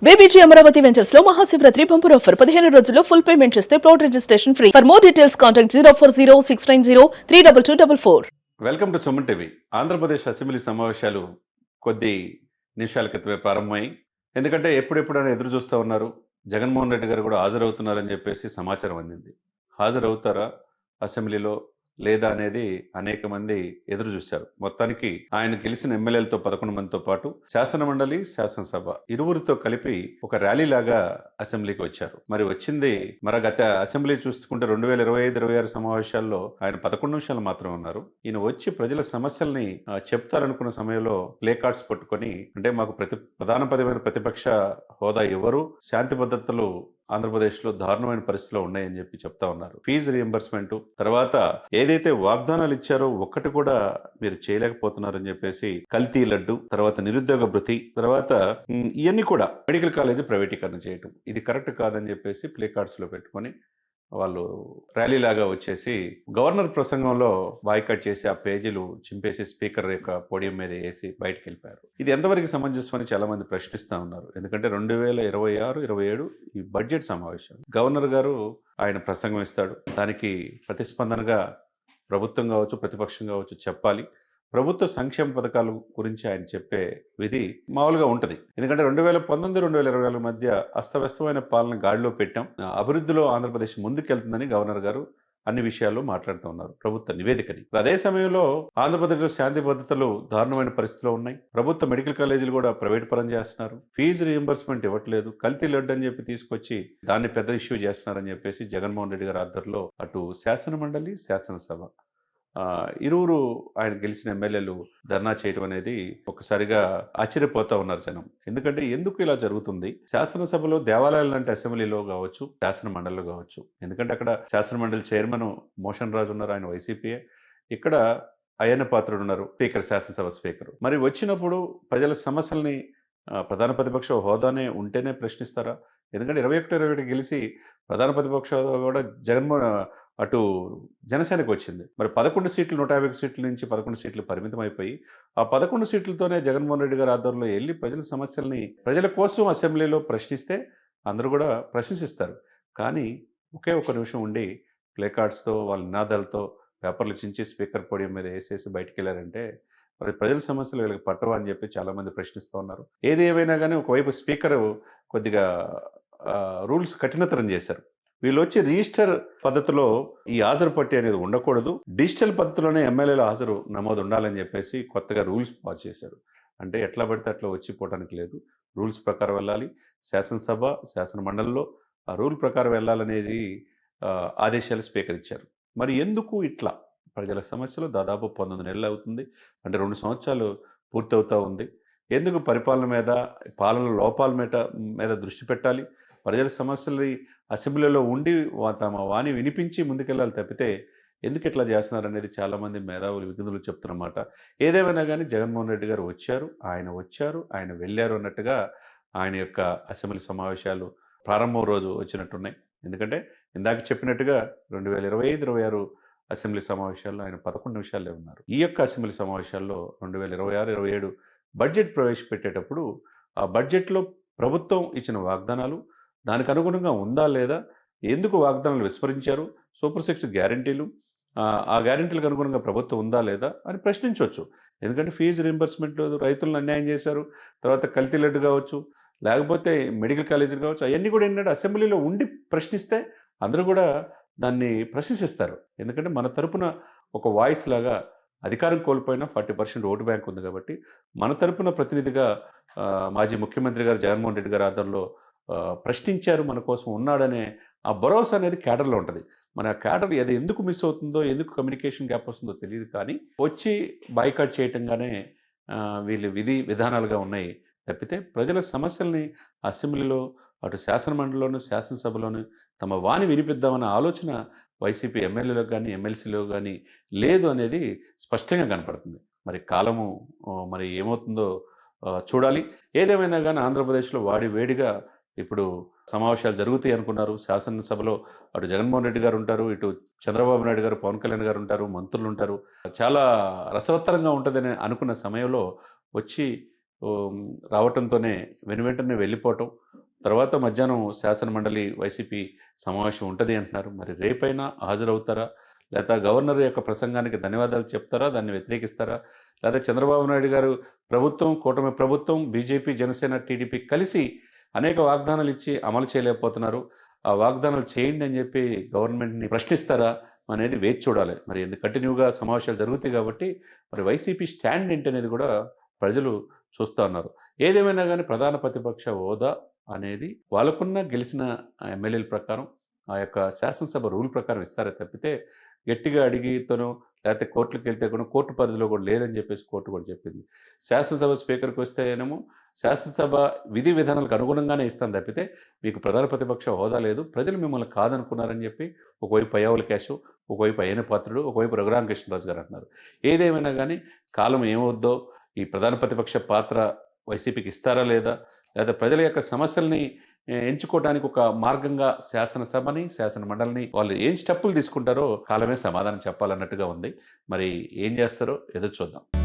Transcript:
BBG Amaravati ventures లో Mahashivratri bumper offer 15 రోజుల్లో full payment చేస్తే plot registration free. For more details contact 04069032244. Welcome to Suman TV. Andhra Pradesh assembly సమావేశాలు కొద్ది నిమిషాల క్రితమే ప్రారంభమై, ఎందుకంటే ఎప్పుడెప్పుడైనా ఎదురు చూస్తూ ఉన్నారు. జగన్మోహన్ రెడ్డి గారు కూడా హాజరవుతున్నారని చెప్పేసి సమాచారం అందింది. హాజరవుతారా అసెంబ్లీలో లేదా అనేది అనేక మంది ఎదురు చూశారు. మొత్తానికి ఆయన గెలిచిన ఎమ్మెల్యేలతో 11 మందితో పాటు శాసనమండలి, శాసనసభ ఇరువురితో కలిపి ఒక ర్యాలీ లాగా అసెంబ్లీకి వచ్చారు. మరి వచ్చింది గత అసెంబ్లీ చూసుకుంటే 2025-26 సమావేశాల్లో ఆయన 11 నిమిషాలు మాత్రమే ఉన్నారు. ఈయన వచ్చి ప్రజల సమస్యల్ని చెప్తారనుకున్న సమయంలో ప్లే కార్డ్స్ పట్టుకొని, అంటే మాకు ప్రధానమైన ప్రతిపక్ష హోదా ఎవరు, శాంతి భద్రతలు ఆంధ్రప్రదేశ్లో దారుణమైన పరిస్థితిలో ఉన్నాయని చెప్పి చెప్తా ఉన్నారు. ఫీజు రియంబర్స్మెంట్ తర్వాత ఏదైతే వాగ్దానాలు ఇచ్చారో ఒక్కటి కూడా మీరు చేయలేకపోతున్నారని చెప్పేసి, కల్తీ లడ్డు, తర్వాత నిరుద్యోగ భృతి, తర్వాత ఇవన్నీ కూడా మెడికల్ కాలేజీ ప్రైవేటీకరణ చేయటం, ఇది కరెక్ట్ కాదని చెప్పేసి ప్లే కార్డ్స్ లో పెట్టుకొని వాళ్ళు ర్యాలీ లాగా వచ్చేసి గవర్నర్ ప్రసంగంలో బాయ్కట్ చేసి ఆ పేజీలు చింపేసి స్పీకర్ యొక్క పోడియం మీద వేసి బయటకు వెళ్ళిపోయారు. ఇది ఎంతవరకు సమంజసం అని చాలా మంది ప్రశ్నిస్తూ ఉన్నారు. ఎందుకంటే 2026-27 ఈ బడ్జెట్ సమావేశం, గవర్నర్ గారు ఆయన ప్రసంగం ఇస్తాడు. దానికి ప్రతిస్పందనగా ప్రభుత్వం కావచ్చు, ప్రతిపక్షం కావచ్చు చెప్పాలి. ప్రభుత్వ సంక్షేమ పథకాల గురించి ఆయన చెప్పే విధి మామూలుగా ఉంటుంది. ఎందుకంటే 2019-2024 మధ్య అస్తవ్యస్తమైన పాలన గాడిలో పెట్టాం, అభివృద్ధిలో ఆంధ్రప్రదేశ్ ముందుకెళ్తుందని గవర్నర్ గారు అన్ని విషయాల్లో మాట్లాడుతూ ఉన్నారు ప్రభుత్వ నివేదికని. అదే సమయంలో ఆంధ్రప్రదేశ్లో శాంతి భద్రతలు దారుణమైన పరిస్థితిలో ఉన్నాయి. ప్రభుత్వ మెడికల్ కాలేజీలు కూడా ప్రైవేట్ పరం చేస్తున్నారు. ఫీజు రియంబర్స్మెంట్ ఇవ్వట్లేదు, కల్తీ లడ్డు అని చెప్పి తీసుకొచ్చి దాన్ని పెద్ద ఇష్యూ చేస్తున్నారని చెప్పేసి జగన్మోహన్ రెడ్డి గారి ఆధ్వర్యంలో అటు శాసనమండలి, శాసనసభ ఇరువురు ఆయన గెలిచిన ఎమ్మెల్యేలు ధర్నా చేయడం అనేది ఒకసారిగా ఆశ్చర్యపోతా ఉన్నారు జనం. ఎందుకంటే ఎందుకు ఇలా జరుగుతుంది? శాసనసభలో దేవాలయాలు లాంటి అసెంబ్లీలో కావచ్చు, శాసన మండలిలో కావచ్చు, ఎందుకంటే అక్కడ శాసన మండలి చైర్మన్ మోషన్ రాజు ఉన్నారు, ఆయన వైసీపీయే. ఇక్కడ అయ్యన్న పాత్రుడు ఉన్నారు, స్పీకర్, శాసనసభ స్పీకర్. మరి వచ్చినప్పుడు ప్రజల సమస్యల్ని ప్రధాన ప్రతిపక్ష హోదానే ఉంటేనే ప్రశ్నిస్తారా? ఎందుకంటే 21-21 గెలిచి ప్రధాన ప్రతిపక్ష హోదా కూడా అటు జనసేనకు వచ్చింది. మరి 11 సీట్లు 150 సీట్ల నుంచి 11 సీట్లు పరిమితం అయిపోయి, ఆ 11 సీట్లతోనే జగన్మోహన్ రెడ్డి గారి ఆధ్వర్యంలో వెళ్ళి ప్రజల సమస్యల్ని ప్రజల కోసం అసెంబ్లీలో ప్రశ్నిస్తే అందరూ కూడా ప్రశంసిస్తారు. కానీ ఒకే ఒక నిమిషం ఉండి ప్లే కార్డ్స్తో, వాళ్ళ నినాదాలతో పేపర్లు చించి స్పీకర్ పోడియం మీద వేసేసి బయటికి వెళ్ళారంటే మరి ప్రజల సమస్యలు వీళ్ళకి పట్టవా అని చెప్పి చాలామంది ప్రశ్నిస్తూ ఉన్నారు. ఏది ఏమైనా కానీ ఒకవైపు స్పీకర్ కొద్దిగా రూల్స్ కఠినతరం చేశారు. వీళ్ళు వచ్చి రిజిస్టర్ పద్ధతిలో ఈ హాజరు పట్టి అనేది ఉండకూడదు, డిజిటల్ పద్ధతిలోనే ఎమ్మెల్యేల హాజరు నమోదు ఉండాలని చెప్పేసి కొత్తగా రూల్స్ పాస్ చేశారు. అంటే ఎట్లా పడితే అట్లా వచ్చి పోవడానికి లేదు, రూల్స్ ప్రకారం వెళ్ళాలి. శాసనసభ, శాసన మండలిలో ఆ రూల్ ప్రకారం వెళ్ళాలనేది ఆదేశాలు స్పీకర్ ఇచ్చారు. మరి ఎందుకు ఇట్లా? ప్రజల సమస్యలు దాదాపు 19 నెలలు అవుతుంది, అంటే 2 సంవత్సరాలు పూర్తవుతూ ఉంది. ఎందుకు పరిపాలన మీద, పాలన లోపాల మీద దృష్టి పెట్టాలి? ప్రజల సమస్యలు అసెంబ్లీలో ఉండి తమ వాణి వినిపించి ముందుకెళ్ళాలి తప్పితే ఎందుకు ఇట్లా చేస్తున్నారు అనేది చాలామంది మేధావులు, విజ్ఞులు చెప్తున్నమాట. ఏదేమైనా కానీ జగన్మోహన్ రెడ్డి గారు వచ్చారు, ఆయన వెళ్ళారు అన్నట్టుగా ఆయన యొక్క అసెంబ్లీ సమావేశాలు ప్రారంభం రోజు వచ్చినట్టున్నాయి. ఎందుకంటే ఇందాక చెప్పినట్టుగా 2025-26 అసెంబ్లీ సమావేశాల్లో ఆయన 11 నిమిషాలే ఉన్నారు. ఈ యొక్క అసెంబ్లీ సమావేశాల్లో 2026-27 బడ్జెట్ ప్రవేశపెట్టేటప్పుడు ఆ బడ్జెట్లో ప్రభుత్వం ఇచ్చిన వాగ్దానాలు దానికి అనుగుణంగా ఉందా లేదా, ఎందుకు వాగ్దానాలు విస్మరించారు, సూపర్ 6 గ్యారంటీలు, ఆ గ్యారంటీలకు అనుగుణంగా ప్రభుత్వం ఉందా లేదా అని ప్రశ్నించవచ్చు. ఎందుకంటే ఫీజు రీంబర్స్మెంట్ రైతులను అన్యాయం చేశారు, తర్వాత కల్తీ లడ్డు కావచ్చు, లేకపోతే మెడికల్ కాలేజీలు కావచ్చు, అవన్నీ కూడా ఏంటంటే అసెంబ్లీలో ఉండి ప్రశ్నిస్తే అందరూ కూడా దాన్ని ప్రశంసిస్తారు. ఎందుకంటే మన తరపున ఒక వాయిస్ లాగా, అధికారం కోల్పోయినా 40% ఓటు బ్యాంక్ ఉంది కాబట్టి మన తరపున ప్రతినిధిగా మాజీ ముఖ్యమంత్రి గారు జగన్మోహన్ రెడ్డి గారి ఆధ్వర్యంలో ప్రశ్నించారు, మన కోసం ఉన్నాడనే ఆ భరోసా అనేది క్యాడర్లో ఉంటుంది. మన క్యాడర్ అది ఎందుకు మిస్ అవుతుందో, ఎందుకు కమ్యూనికేషన్ గ్యాప్ వస్తుందో తెలియదు, కానీ వచ్చి బాయ్కాట్ చేయటంగానే వీళ్ళు విధానాలుగా ఉన్నాయి తప్పితే ప్రజల సమస్యల్ని అసెంబ్లీలో, అటు శాసనమండలిలోను, శాసనసభలోను తమ వాణి వినిపిద్దామన్న ఆలోచన వైసీపీ ఎమ్మెల్యేలకు కానీ, ఎమ్మెల్సీలో కానీ లేదు అనేది స్పష్టంగా కనపడుతుంది. మరి కాలము మరి ఏమవుతుందో చూడాలి. ఏదేమైనా కానీ ఆంధ్రప్రదేశ్లో వేడిగా ఇప్పుడు సమావేశాలు జరుగుతాయి అనుకున్నారు. శాసనసభలో అటు జగన్మోహన్ రెడ్డి గారు ఉంటారు, ఇటు చంద్రబాబు నాయుడు గారు, పవన్ కళ్యాణ్ గారు ఉంటారు, మంత్రులు ఉంటారు. చాలా రసవత్తరంగా ఉంటుందని అనుకున్న సమయంలో వచ్చి ఉమ్, రావటంతోనే వెనువెంటనే వెళ్ళిపోవటం, తర్వాత మధ్యాహ్నం శాసన మండలి వైసీపీ సమావేశం ఉంటుంది అంటున్నారు. మరి రేపైనా హాజరవుతారా? లేదా గవర్నర్ యొక్క ప్రసంగానికి ధన్యవాదాలు చెప్తారా? దాన్ని వ్యతిరేకిస్తారా? లేదా చంద్రబాబు నాయుడు గారు ప్రభుత్వం, కూటమి ప్రభుత్వం, బీజేపీ, జనసేన, టీడీపీ కలిసి అనేక వాగ్దానాలు ఇచ్చి అమలు చేయలేకపోతున్నారు. ఆ వాగ్దానాలు చేయండి అని చెప్పి గవర్నమెంట్‌ని ప్రశ్నిస్తారా? అనేది వేచి చూడాలి. మరి కంటిన్యూగా సమావేశాలు జరుగుతాయి కాబట్టి మరి వైసీపీ స్టాండ్ ఏంటనేది కూడా ప్రజలు చూస్తా ఉన్నారు. ఏదేమైనా గానీ ప్రధాన ప్రతిపక్ష హోదా అనేది వాళ్ళకున్న గెలిచిన ఎమ్మెల్యేల ప్రకారం, ఆ యొక్క శాసనసభ రూల్ ప్రకారం ఇస్తారే తప్పితే, గట్టిగా అడిగితేనో లేకపోతే కోర్టులకెళ్తే కూడా కోర్టు పరిధిలో కూడా లేదని చెప్పేసి కోర్టు కూడా చెప్పింది. శాసనసభ స్పీకర్‌కి వస్తేనేమో శాసనసభ విధి విధానాలకు అనుగుణంగానే ఇస్తాం తప్పితే, మీకు ప్రధాన ప్రతిపక్ష హోదా లేదు, ప్రజలు మిమ్మల్ని కాదనుకున్నారని చెప్పి ఒకవైపు పయ్యావుల కేశవ్, ఒకవైపు అయ్యన్న పాత్రుడు, ఒకవైపు రఘురామకృష్ణరాజు గారు అంటున్నారు. ఏదేమైనా గానీ కాలం ఏమవుద్దో, ఈ ప్రధాన ప్రతిపక్ష పాత్ర వైసీపీకి ఇస్తారా లేదా? లేదా ప్రజల యొక్క సమస్యల్ని ఎంచుకోవడానికి ఒక మార్గంగా శాసనసభని, శాసన మండలిని వాళ్ళు ఏం స్టెప్పులు తీసుకుంటారో కాలమే సమాధానం చెప్పాలన్నట్టుగా ఉంది. మరి ఏం చేస్తారో ఎదురు చూద్దాం.